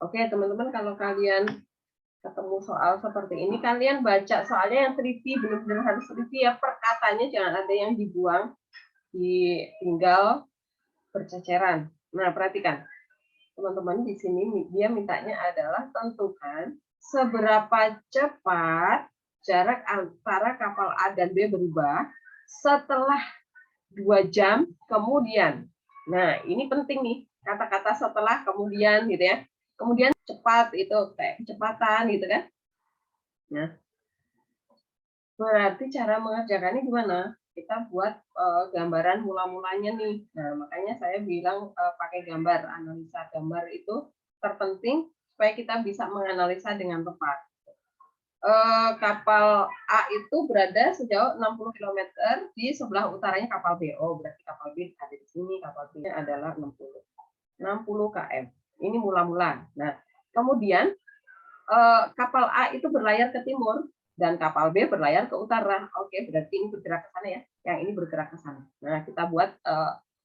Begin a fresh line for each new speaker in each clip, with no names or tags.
Oke, teman-teman, kalau kalian ketemu soal seperti ini, kalian baca soalnya yang teliti, benar-benar harus teliti ya, perkataannya jangan ada yang dibuang, ditinggal berceceran. Nah, perhatikan. Teman-teman, di sini dia mintanya adalah tentukan seberapa cepat jarak antara kapal A dan B berubah setelah 2 jam kemudian. Nah, ini penting nih, kata-kata setelah kemudian gitu ya. Kemudian cepat itu kayak kecepatan gitu kan. Nah, berarti cara mengerjakannya gimana? Kita buat gambaran mula-mulanya nih. Nah, makanya saya bilang pakai gambar. Analisa gambar itu terpenting supaya kita bisa menganalisa dengan tepat. Kapal A itu berada sejauh 60 km di sebelah utaranya kapal B. Oh, berarti kapal B ada di sini, kapal B adalah 60 km. Ini mula-mula. Nah, kemudian kapal A itu berlayar ke timur dan kapal B berlayar ke utara. Oke, berarti ini bergerak ke sana ya. Yang ini bergerak ke sana. Nah, kita buat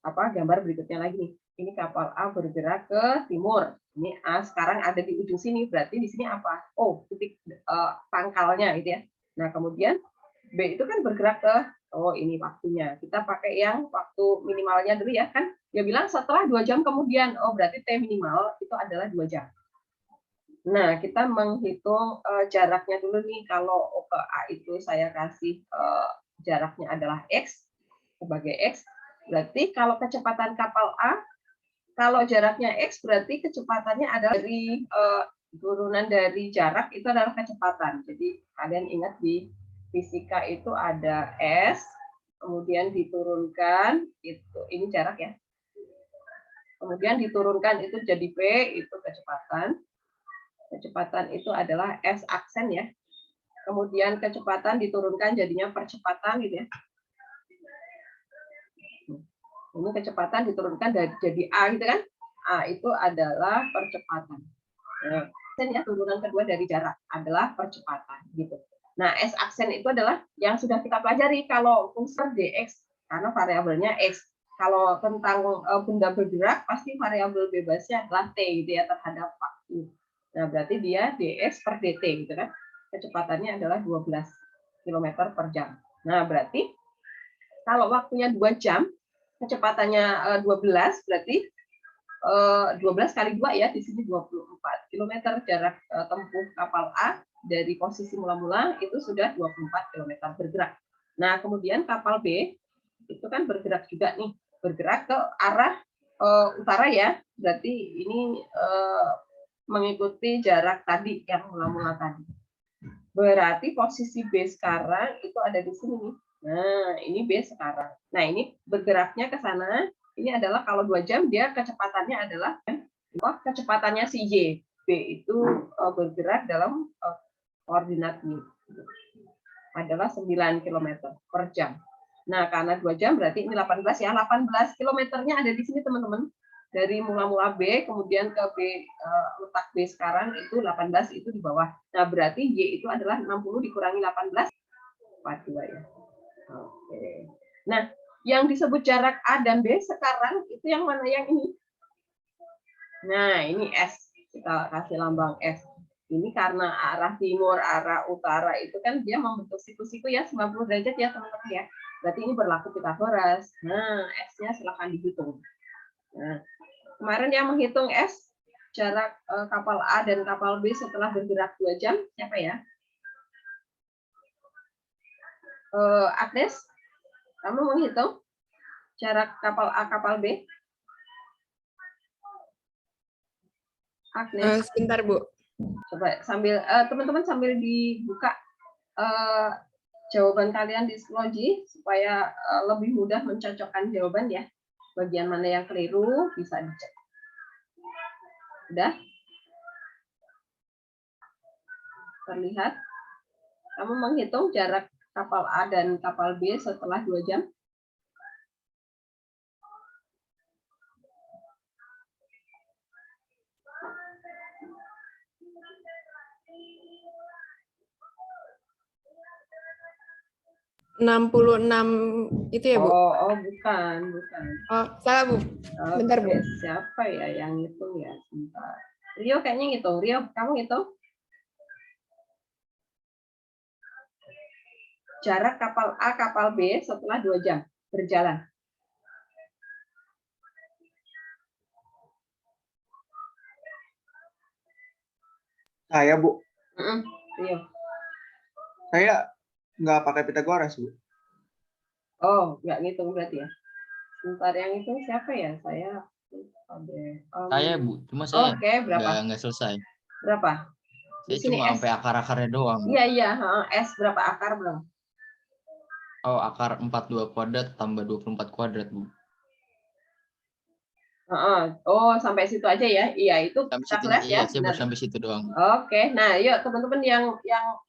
gambar berikutnya lagi nih. Ini kapal A bergerak ke timur. Ini A sekarang ada di ujung sini. Berarti di sini apa? Oh, titik pangkalnya gitu ya. Nah, kemudian B itu kan bergerak ke ini waktunya. Kita pakai yang waktu minimalnya dulu ya kan. Dia bilang setelah 2 jam kemudian. Oh, berarti T minimal itu adalah 2 jam. Nah, kita menghitung jaraknya dulu nih. Kalau ke A itu saya kasih jaraknya adalah X, sebagai X. Berarti kalau kecepatan kapal A, kalau jaraknya X, berarti kecepatannya adalah dari turunan dari jarak itu adalah kecepatan. Jadi, kalian ingat di fisika itu ada S, kemudian diturunkan, itu ini jarak ya. Kemudian diturunkan itu jadi V, itu kecepatan. Kecepatan itu adalah S aksen ya. Kemudian kecepatan diturunkan jadinya percepatan gitu ya. Ini kecepatan diturunkan jadi A gitu kan. A itu adalah percepatan. Nah, ya, turunan kedua dari jarak adalah percepatan gitu. Nah, S aksen itu adalah yang sudah kita pelajari kalau fungsi dx karena variabelnya x. Kalau tentang benda bergerak pasti variabel bebasnya adalah t gitu ya terhadap waktu. Nah, berarti dia dx per dt gitu kan. Kecepatannya adalah 12 km per jam. Nah, berarti kalau waktunya 2 jam, kecepatannya 12, berarti 12 kali 2 ya, di sini 24 km jarak tempuh kapal A dari posisi mula-mula itu sudah 24 km bergerak. Nah, kemudian kapal B itu kan bergerak juga nih, bergerak ke arah utara ya, berarti ini mengikuti jarak tadi yang mula-mula tadi. Berarti posisi B sekarang itu ada di sini nih. Nah, ini B sekarang. Nah, ini bergeraknya ke sana. Ini adalah kalau 2 jam dia kecepatannya adalah kecepatannya si Y. B itu bergerak dalam koordinat Y. Adalah 9 km per jam. Nah, karena 2 jam berarti ini 18 ya. 18 kilometernya ada di sini, teman-teman. Dari mula-mula B, kemudian ke B, letak B sekarang itu 18 itu di bawah. Nah, berarti Y itu adalah 60 dikurangi 18, 42 ya. Oke. Nah, yang disebut jarak A dan B sekarang itu yang mana? Yang ini. Nah, ini S. Kita kasih lambang S. Ini karena arah timur, arah utara itu kan dia membentuk siku-siku ya, 90 derajat ya, teman-teman ya. Berarti ini berlaku Pitagoras. Nah, S-nya silahkan dihitung. Nah, kemarin yang menghitung S, jarak kapal A dan kapal B setelah bergerak 2 jam, siapa ya? Agnes, kamu menghitung jarak kapal A, kapal B? Agnes.
Sebentar, Bu.
Coba sambil teman-teman sambil dibuka jawaban kalian di Schoology supaya lebih mudah mencocokkan jawaban ya. Bagian mana yang keliru bisa dicek. Udah? Terlihat? Kamu menghitung jarak kapal A dan kapal B setelah 2 jam?
itu ya, Bu?
Oh, bukan.
Oh, salah, Bu. Bentar, Bu.
Siapa ya yang hitung ya? Sebentar. Rio kayaknya ngitung. Rio, kamu ngitung? Jarak kapal A, kapal B setelah 2 jam berjalan.
Saya, Bu.
Rio.
Saya nggak pakai Pitagoras, Bu.
Oh, nggak ngitung berarti ya. Sebentar, yang ngitung siapa ya? Saya.
Saya, Bu. Cuma saya
Oke, berapa?
nggak selesai.
Berapa?
Saya
Di sini
cuma
S.
sampai akar-akarnya doang. Bu.
Iya. S berapa akar belum?
Oh, akar 42 kuadrat tambah 24 kuadrat, Bu.
Oh, sampai situ aja ya. Iya, itu
Sampai
kita
situ,
kelas
iya,
ya.
saya
Benar.
baru sampai situ doang.
Oke, nah yuk teman-teman yang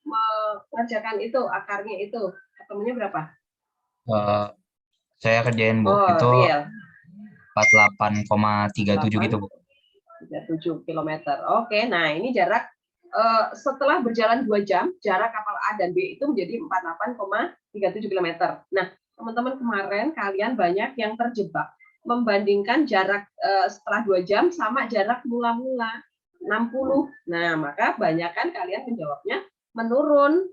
mengerjakan itu akarnya itu ketemunya berapa?
Saya kerjain, Bu.
Oh,
Itu
real
48,37 gitu, Bu.
37 km. Oke, nah ini jarak setelah berjalan 2 jam, jarak kapal A dan B itu menjadi 48,37 km. Nah, teman-teman kemarin kalian banyak yang terjebak membandingkan jarak setelah 2 jam sama jarak mula-mula 60. Nah, maka banyak kan kalian menjawabnya menurun.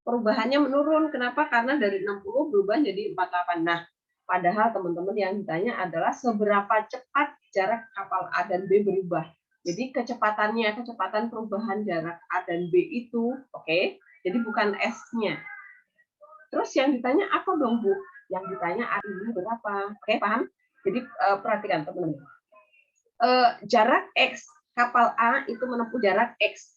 Perubahannya menurun. Kenapa? Karena dari 60 berubah jadi 48. Nah, padahal teman-teman yang ditanya adalah seberapa cepat jarak kapal A dan B berubah. Jadi kecepatan perubahan jarak A dan B itu, oke? Jadi bukan S-nya. Terus yang ditanya apa dong, Bu? Yang ditanya A ini berapa? Oke, paham? Jadi perhatikan teman-teman. Jarak X, kapal A itu menempuh jarak X.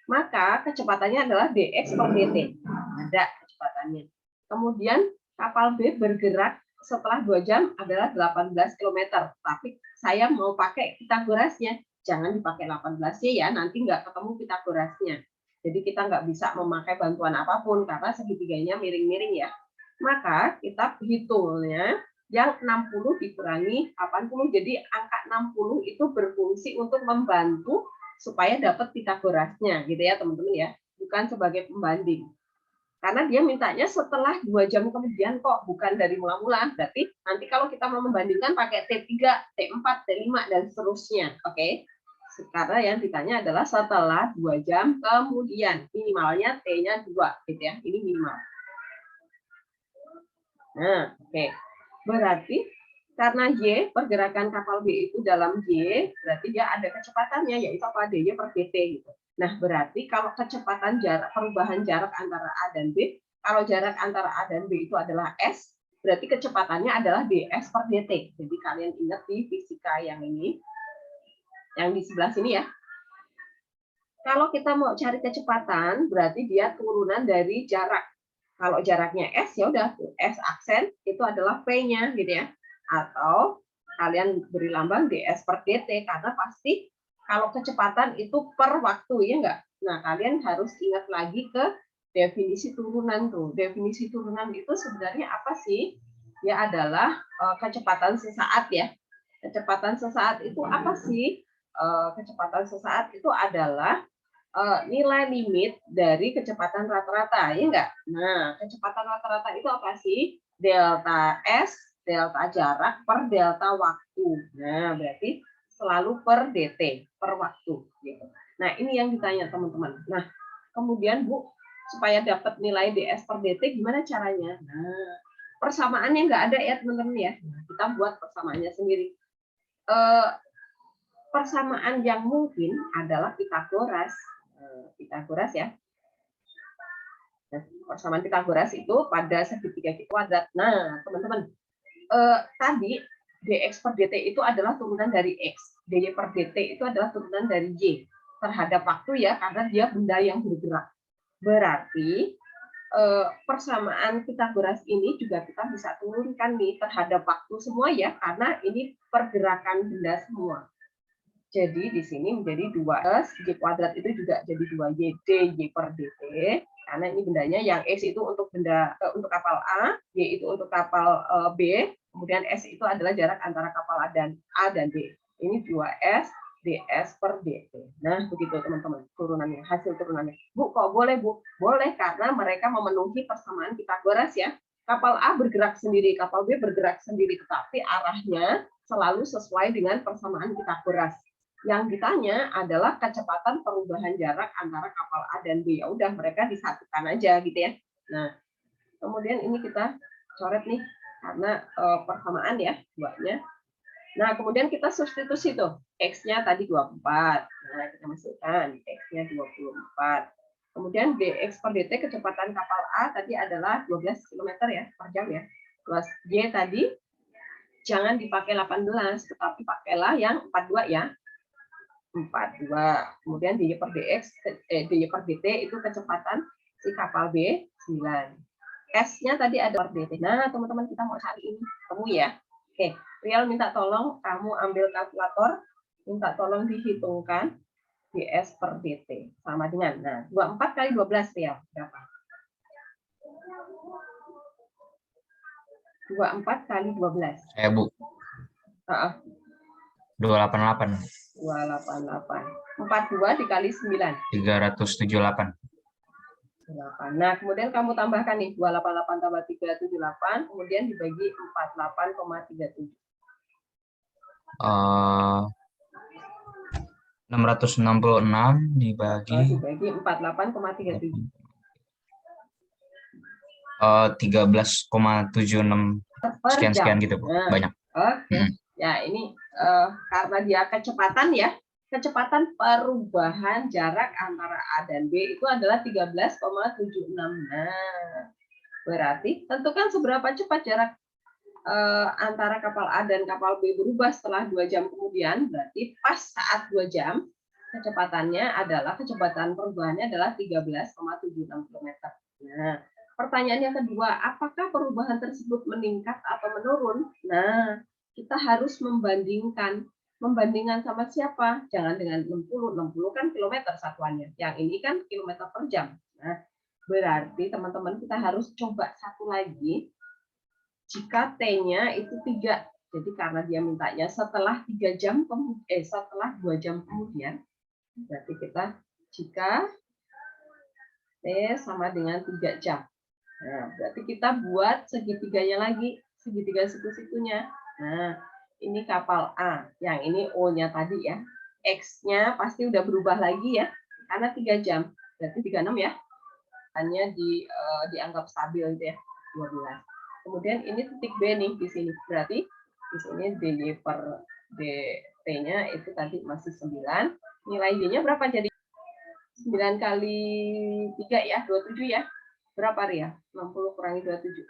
Maka kecepatannya adalah dx per dt. Ada kecepatannya. Kemudian kapal B bergerak setelah 2 jam adalah 18 km. Tapi saya mau pakai Pitagorasnya. Jangan dipakai 18-nya ya, nanti nggak ketemu Pitagorasnya. Jadi kita nggak bisa memakai bantuan apapun karena segitiganya miring-miring ya. Maka kita hitungnya yang 60 dikurangi 80. Jadi angka 60 itu berfungsi untuk membantu supaya dapat Pitagorasnya gitu ya teman-teman ya, bukan sebagai pembanding. Karena dia mintanya setelah 2 jam kemudian kok, bukan dari mula-mula. Berarti nanti kalau kita mau membandingkan pakai T3, T4, T5 dan seterusnya. Oke. Karena yang ditanya adalah setelah 2 jam kemudian, minimalnya T-nya 2 gitu ya. Ini minimal. Nah, oke. Berarti karena Y, pergerakan kapal B itu dalam Y, berarti dia ada kecepatannya, yaitu apa? dy per dt. Gitu. Nah, berarti kalau kecepatan perubahan jarak antara A dan B, kalau jarak antara A dan B itu adalah S, berarti kecepatannya adalah ds per dt. Jadi kalian ingat di fisika yang ini, yang di sebelah sini ya. Kalau kita mau cari kecepatan, berarti dia turunan dari jarak. Kalau jaraknya S, ya udah, S aksen itu adalah V-nya, gitu ya. Atau kalian beri lambang ds per dt, karena pasti kalau kecepatan itu per waktu, ya enggak? Nah, kalian harus ingat lagi ke definisi turunan tuh. Definisi turunan itu sebenarnya apa sih? Ya adalah kecepatan sesaat ya. Kecepatan sesaat itu apa sih? Kecepatan sesaat itu adalah nilai limit dari kecepatan rata-rata, ya enggak? Nah, kecepatan rata-rata itu apa sih? Delta S, delta jarak per delta waktu. Nah, berarti selalu per dt, per waktu. Gitu. Nah, ini yang ditanya teman-teman. Nah, kemudian Bu, supaya dapat nilai ds per dt, gimana caranya? Nah, persamaannya nggak ada ya teman-teman ya. Nah, kita buat persamaannya sendiri. Persamaan yang mungkin adalah Pitagoras. Pitagoras ya. Nah, persamaan Pitagoras itu pada segitiga kuadrat. Nah, teman-teman, tadi dx per dt itu adalah turunan dari x, dy per dt itu adalah turunan dari y terhadap waktu ya, karena dia benda yang bergerak. Berarti persamaan Pitagoras ini juga kita bisa turunkan nih terhadap waktu semua ya, karena ini pergerakan benda semua. Jadi di sini menjadi 2s, y kuadrat itu juga jadi 2y dy per dt, karena ini bendanya yang x itu untuk benda untuk kapal A, y itu untuk kapal B, kemudian s itu adalah jarak antara kapal A dan B. Ini 2s ds per dt. Nah, begitu teman-teman turunannya, hasil turunannya. Bu, kok boleh Bu? Boleh karena mereka memenuhi persamaan Pitagoras ya. Kapal A bergerak sendiri, kapal B bergerak sendiri, tetapi arahnya selalu sesuai dengan persamaan Pitagoras. Yang ditanya adalah kecepatan perubahan jarak antara kapal A dan B. Ya udah, mereka disatukan aja gitu ya. Nah, kemudian ini kita coret nih karena persamaan ya duanya. Nah, kemudian kita substitusi tuh. X-nya tadi 24. Nah, kita masukkan X-nya 24. Kemudian dx per dt kecepatan kapal A tadi adalah 12 km ya per jam ya. Plus Y tadi jangan dipakai 18, tetapi pakailah yang 42 ya. 42. Kemudian dy per dx, dy per dt itu kecepatan si kapal B 9. S-nya tadi ada per dt. Nah, teman-teman kita mau cari ini. Temu ya. Oke, Rial minta tolong kamu ambil kalkulator, minta tolong dihitungkan ds per dt sama dengan, nah 24 kali 12 Rial berapa? 24 kali 12.
Saya Bu. 288.
288. 42 dikali 9.
378.
8. Nah, kemudian kamu tambahkan nih 288 tambah 378, kemudian dibagi 48,37.
666 dibagi
Dibagi 48,37.
13,76
Per
sekian
jam.
gitu Bu.
Nah,
Banyak.
Oke. Ya, ini karena dia kecepatan ya. Kecepatan perubahan jarak antara A dan B itu adalah 13,76. Nah, berarti tentukan seberapa cepat jarak antara kapal A dan kapal B berubah setelah 2 jam kemudian. Berarti pas saat 2 jam, kecepatan perubahannya adalah 13,76 km. Nah, pertanyaan yang kedua, apakah perubahan tersebut meningkat atau menurun? Nah, kita harus membandingkan. Membandingkan sama siapa? Jangan dengan 60. 60 kan kilometer satuannya. Yang ini kan kilometer per jam. Nah, berarti teman-teman kita harus coba satu lagi. Jika T-nya itu 3. Jadi karena dia mintanya setelah 3 jam setelah 2 jam kemudian, berarti kita jika T sama dengan 3 jam. Nah, berarti kita buat segitiganya lagi, segitiga siku-sikunya. Nah, ini kapal A, yang ini O-nya tadi ya. X-nya pasti udah berubah lagi ya, karena 3 jam. Berarti 36 ya. Hanya dianggap stabil gitu ya, 12. Kemudian ini titik B nih di sini. Berarti di sini dy per dt-nya itu tadi masih 9. Nilai D-nya berapa jadi? 9 kali 3 ya, 27 ya. Berapa Ria? 60 kurangi 27.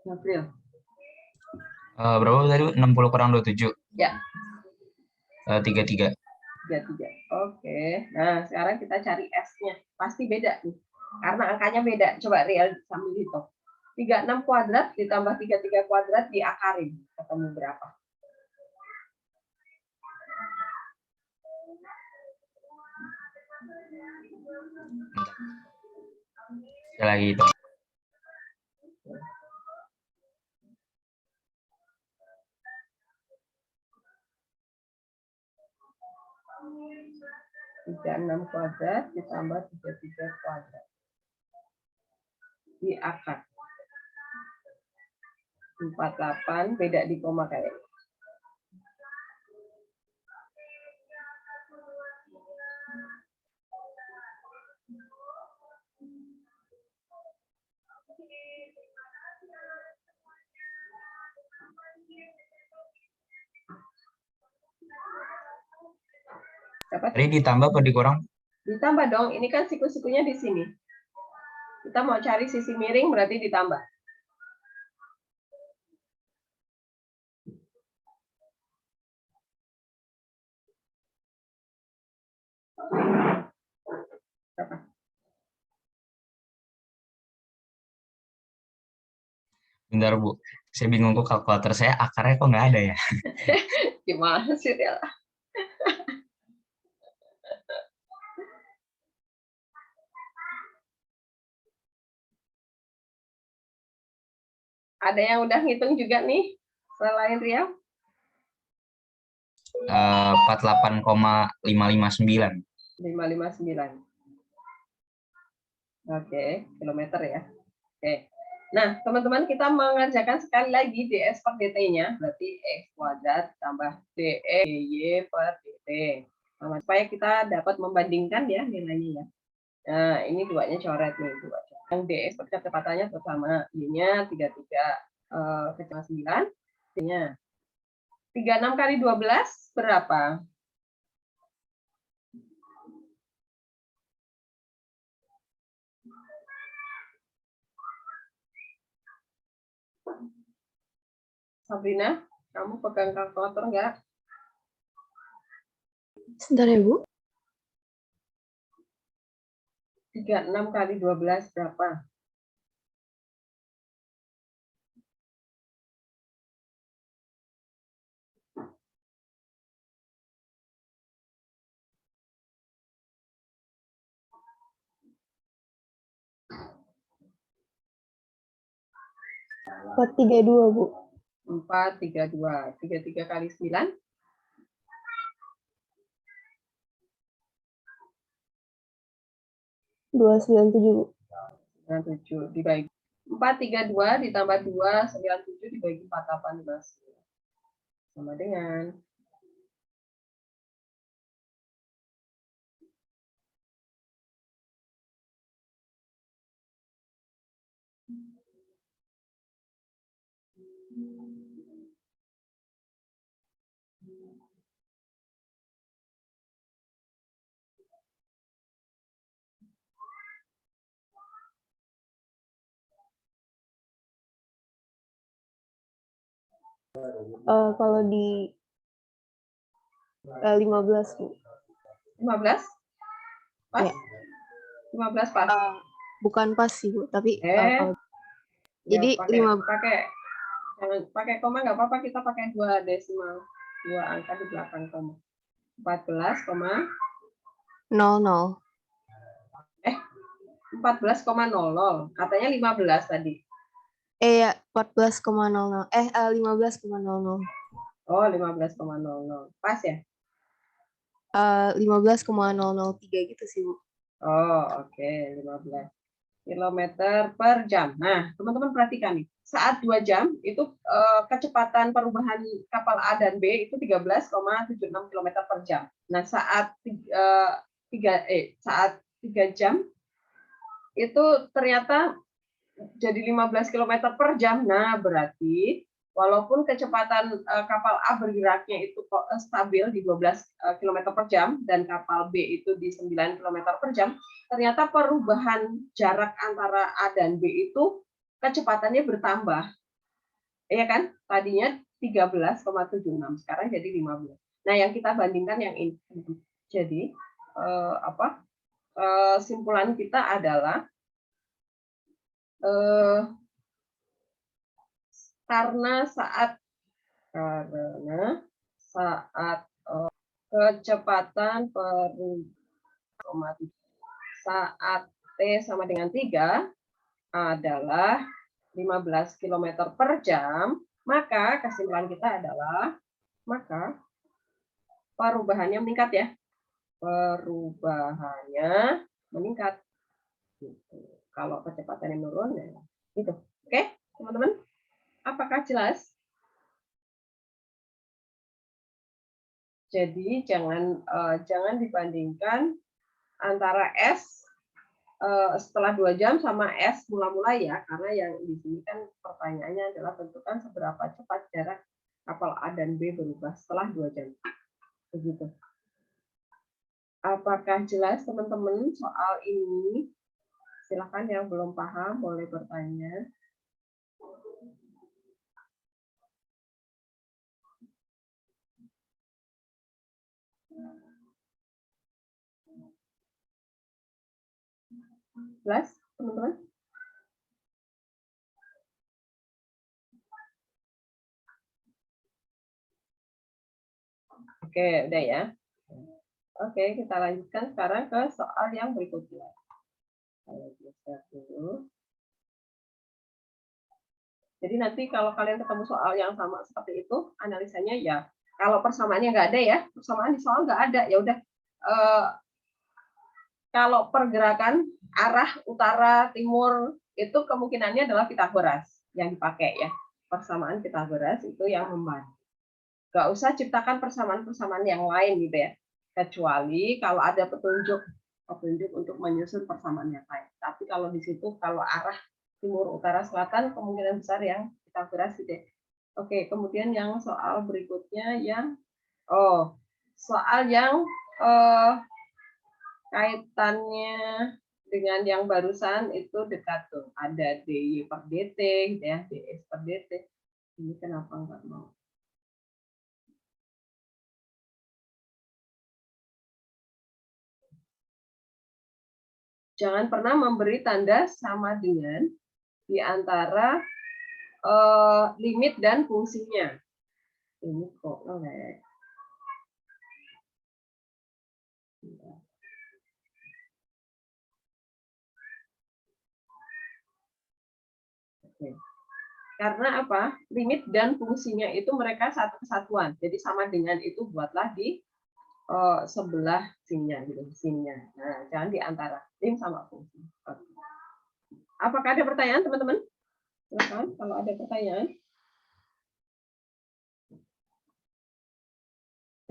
April.
Berapa tadi? 60 kurang 27.
Ya.
33.
33. Oke. Nah, sekarang kita cari S-nya. Pasti beda nih. Karena angkanya beda. Coba Ria sambil hitung. 36 kuadrat ditambah 33 kuadrat diakarin. Ketemu berapa?
Sekali lagi itu.
Tiga 6 kuadrat ditambah 33 kuadrat diakar 48 beda di koma kayak.
Tadi ditambah apa dikurang?
Ditambah dong, ini kan siku-sikunya di sini. Kita mau cari sisi miring berarti ditambah. Berapa?
Bentar Bu, saya bingung kok kalkulator saya akarnya kok nggak ada ya.
Gimana sih Del? Ada yang udah ngitung juga nih selain Riau?
48,559.
559. Oke, kilometer ya. Oke. Nah, teman-teman, kita mengerjakan sekali lagi ds per dt-nya, berarti x kuadrat tambah dx dy per dt. Nah, supaya kita dapat membandingkan ya nilainya ya. Nah, ini duanya coret nih, dua. Yang ds percepatannya pertama, y-nya 33 kecil 9, y-nya 36 kali 12 berapa? Sabrina, kamu pegang kalkulator enggak?
Sebentar ya, Bu.
36 kali 12 berapa?
Buat 32, Bu.
432. 33 kali 9?
297, Bu.
97 dibagi 432 ditambah 2 97 dibagi 4 apa nih Mas? Sama dengan
Kalau di 15, Bu.
15? Pas?
Ya.
15 pas.
Bukan pas sih, Bu, tapi
Ya,
jadi
pakai jangan pakai koma nggak apa-apa, kita pakai 2 desimal. 2 angka di belakang koma. 14,00 14,00. Katanya 15 tadi.
ya, 14,00. 15,00.
Oh, 15,00. Pas ya?
15,003 gitu sih, Bu.
Oh, oke, 15 kilometer per jam. Nah, teman-teman perhatikan nih. Saat 2 jam itu kecepatan perubahan kapal A dan B itu 13,76 km per jam. Nah, saat 3 jam itu ternyata jadi 15 km per jam. Nah, berarti walaupun kecepatan kapal A bergeraknya itu stabil di 12 km per jam dan kapal B itu di 9 km per jam, ternyata perubahan jarak antara A dan B itu kecepatannya bertambah. Iya kan? Tadinya 13,76, sekarang jadi 15. Nah, yang kita bandingkan yang ini. Jadi, simpulan kita adalah karena saat kecepatan saat T sama dengan 3 adalah 15 km per jam, maka kesimpulan kita adalah perubahannya meningkat ya. Perubahannya meningkat. Gitu. Kalau kecepatannya menurun ya gitu. Oke, teman-teman? Apakah jelas? Jadi jangan dibandingkan antara S setelah 2 jam sama S mula-mula ya, karena yang di sini kan pertanyaannya adalah tentukan seberapa cepat jarak kapal A dan B berubah setelah 2 jam. Begitu. Apakah jelas teman-teman soal ini? Silakan yang belum paham boleh bertanya. Jelas, teman-teman? Oke, udah ya. Oke, kita lanjutkan sekarang ke soal yang berikutnya. Saya geser dulu. Jadi nanti kalau kalian ketemu soal yang sama seperti itu, analisanya ya, kalau persamaannya nggak ada ya, persamaan di soal nggak ada, ya udah. Kalau pergerakan arah utara, timur, itu kemungkinannya adalah Pitagoras yang dipakai ya. Persamaan Pitagoras itu yang membantu. Nggak usah ciptakan persamaan-persamaan yang lain gitu ya. Kecuali kalau ada petunjuk untuk menyusun persamaan yang lain. Tapi kalau di situ kalau arah timur, utara, selatan kemungkinan besar yang Pitagoras gitu ya. Oke, kemudian yang soal berikutnya yang soal yang kaitannya dengan yang barusan itu dekat tuh. Ada DY per DT gitu ya, DS per DT. Ini kenapa enggak mau? Jangan pernah memberi tanda sama dengan di antara limit dan fungsinya. Ini kok ngelek. Oke. Karena apa? Limit dan fungsinya itu mereka satu kesatuan. Jadi sama dengan itu buatlah di sebelah sinnya gitu, sinnya. Nah, jangan di antara lim sama fungsi. Oke. Apakah ada pertanyaan, teman-teman? Silakan kalau ada pertanyaan.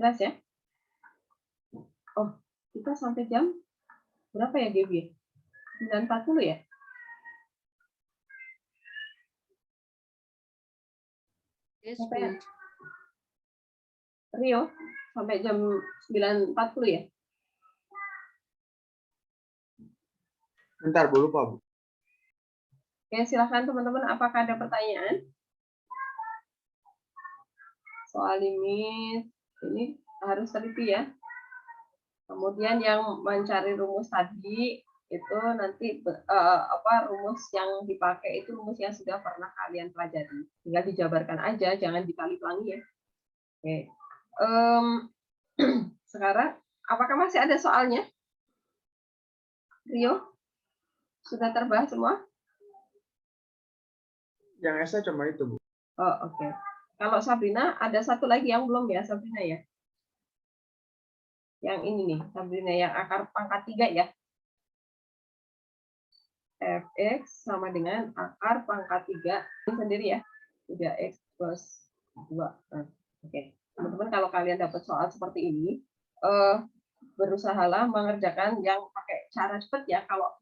Jelas ya? Oh, kita sampai jam berapa ya, GB? 9.40 ya? Sampai Rio sampai jam 9.40 ya?
Bentar, Bu, lupa, Bu.
Oke, silakan teman-teman. Apakah ada pertanyaan? Soal limit ini harus teliti ya. Kemudian yang mencari rumus tadi itu nanti rumus yang dipakai itu rumus yang sudah pernah kalian pelajari. Tinggal dijabarkan aja, jangan dikali-kali ya. Oke. Sekarang apakah masih ada soalnya? Rio? Sudah terbahas semua?
Yang S cuma itu, Bu.
Oh, oke. Kalau Sabrina, ada satu lagi yang belum ya, Sabrina ya? Yang ini nih, Sabrina, yang akar pangkat 3 ya. Fx sama dengan akar pangkat 3. Ini sendiri ya. 3x plus 2. Nah, oke. Teman-teman, kalau kalian dapat soal seperti ini, berusahalah mengerjakan yang pakai cara cepat ya. Kalau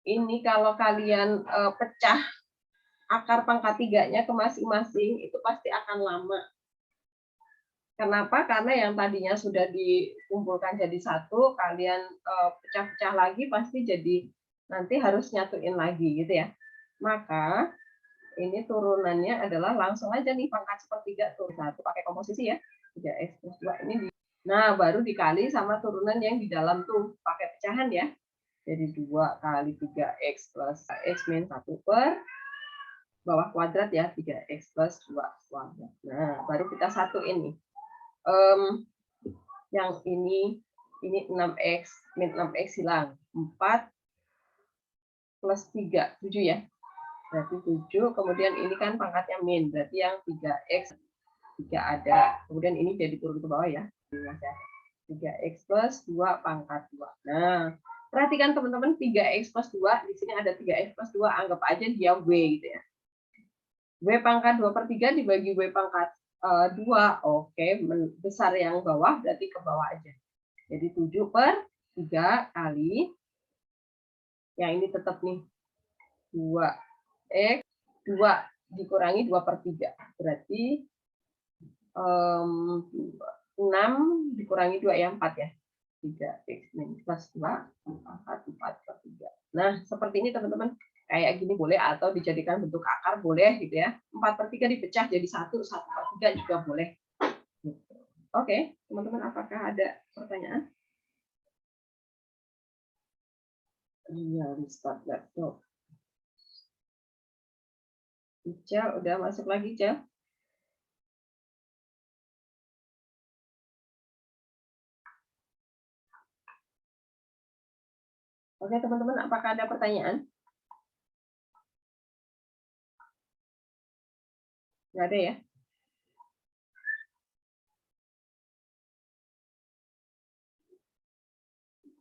ini kalau kalian pecah akar pangkat 3-nya ke masing-masing, itu pasti akan lama. Kenapa? Karena yang tadinya sudah dikumpulkan jadi satu, kalian pecah-pecah lagi, pasti jadi nanti harus nyatuin lagi gitu ya. Maka ini turunannya adalah langsung aja nih pangkat sepertiga tuh. Satu pakai komposisi ya. 3x plus 2 ini. Nah, baru dikali sama turunan yang di dalam tuh. Pakai pecahan ya. Jadi 2 kali 3x plus x min 1 per bawah kuadrat ya. 3x plus 2 kuadrat. Nah, baru kita satuin nih. Yang ini 6x, min 6x hilang. 4 plus 3, 7 ya. Berarti 7, kemudian ini kan pangkatnya min, berarti yang 3x 3 ada. Kemudian ini jadi turun ke bawah ya. 3x plus 2 pangkat 2. Nah, perhatikan teman-teman, 3x plus 2, di sini ada 3x plus 2, anggap aja dia W gitu ya. W pangkat 2/3 dibagi W pangkat 2, oke, besar yang bawah, berarti ke bawah aja. Jadi 7/3 kali, yang ini tetap nih, 2x, 2 dikurangi 2/3, berarti 6 dikurangi 2 ya, 4 ya. 3x min plus 2, 4/3. Nah, seperti ini teman-teman. Kayak gini boleh, atau dijadikan bentuk akar boleh gitu ya. 4/3 dipecah jadi 1, 1/3 juga boleh. Oke, teman-teman, apakah ada pertanyaan? Iya, restart laptop. Ica, udah masuk lagi, Ica? Oke, teman-teman, apakah ada pertanyaan? Nggak ada ya?